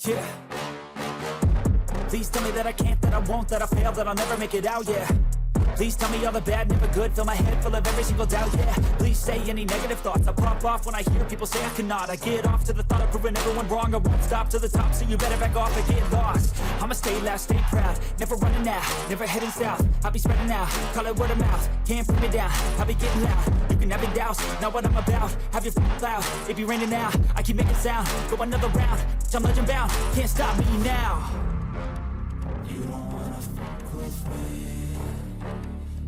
Yeah. Please tell me that I can't, that I won't, that I fail, that I'll never make it out, yeah. Please tell me all the bad, never good. Fill my head full of every single doubt, yeah. Please say any negative thoughts. I pop off when I hear people say I cannot. I get off to the thought of proving everyone wrong. I won't stop to the top, so you better back off and get lost. I'ma stay loud, stay proud, never running out, never heading south. I'll be spreading out, call it word of mouth. Can't put me down, I'll be getting loud. You can have your doubts, not what I'm about. Have your cloud, it be raining now. I keep making sound, go another round. I'm legend bound, can't stop me now. You don't wanna fuck with me.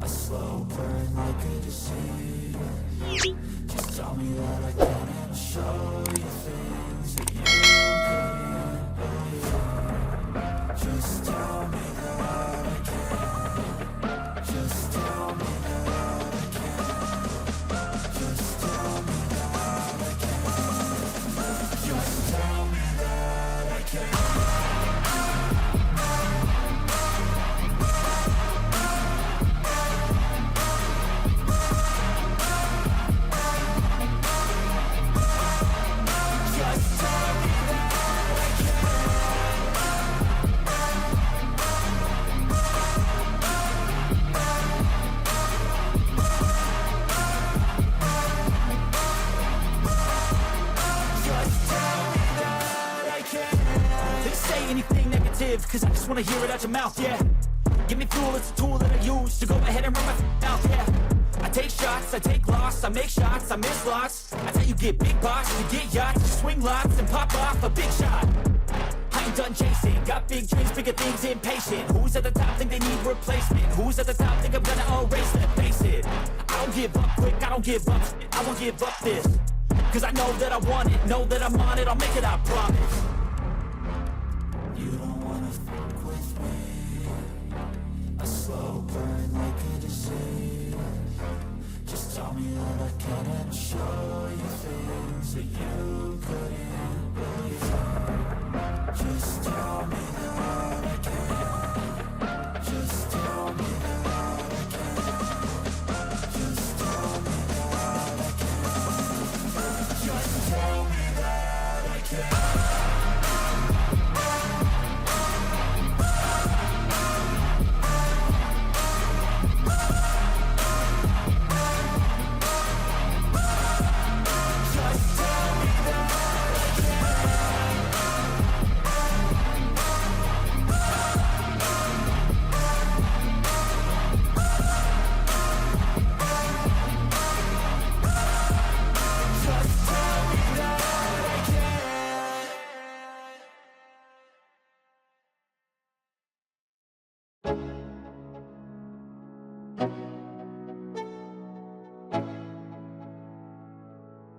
A slow burn like a disease. Just tell me that I can and I'll show you things that you couldn't believe. Just tell me that I can. Just tell me that I can. Just tell me that I can. Just tell me that I can. Cause I just wanna hear it out your mouth, yeah. Give me fuel, it's a tool that I use to go ahead and run my mouth, yeah. I take shots, I take loss, I make shots, I miss lots. That's how you get big box, you get yachts, you swing lots and pop off a big shot. I ain't done chasing, got big dreams, bigger things, impatient. Who's at the top think they need replacement? Who's at the top think I'm gonna erase them? Face it, I don't give up quick, I don't give up shit, I won't give up this. Cause I know that I want it, know that I'm on it, I'll make it, I promise. You don't wanna fuck with me. A slow burn like a disease. Just tell me that I can and I'll show you things that you couldn't believe. Just tell me that I can. Just tell me that I can. Just tell me that I can. Just tell me that I can.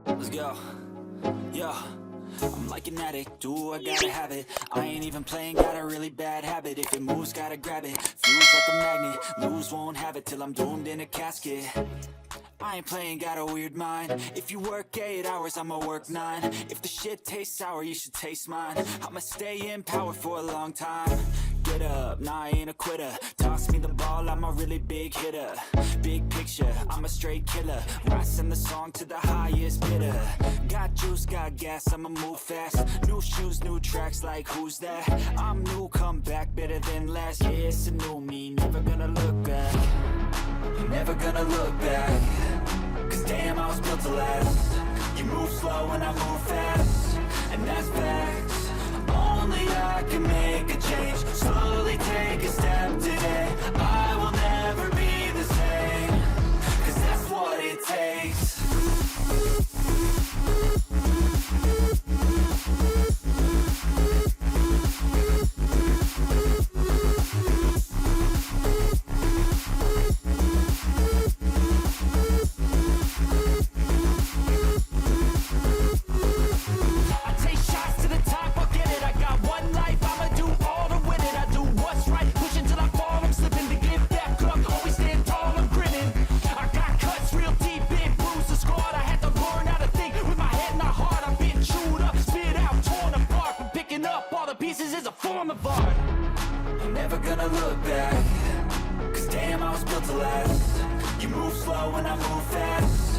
Let's go. Yo, I'm like an addict, do I gotta have it. I ain't even playing, got a really bad habit. If it moves, gotta grab it. Feels like a magnet, lose, won't have it till I'm doomed in a casket. I ain't playing, got a weird mind. If you work 8 hours, I'ma work 9. If the shit tastes sour, you should taste mine. I'ma stay in power for a long time. Get up, nah, I ain't a quitter. Toss me the ball, I'm a really big hitter. Big picture, I'm a straight killer. Rising the song to the highest bidder. Got juice, got gas, I'ma move fast. New shoes, new tracks, like who's that? I'm new, come back, better than last. Yeah, it's a new me, never gonna look back. Never gonna look back. Cause damn, I was built to last. You move slow and I move fast. And that's facts. Only I can make a change. Slowly take a step today. I will never be the same. Cause that's what it takes. Look back, cause damn, I was built to last. You move slow and I move fast.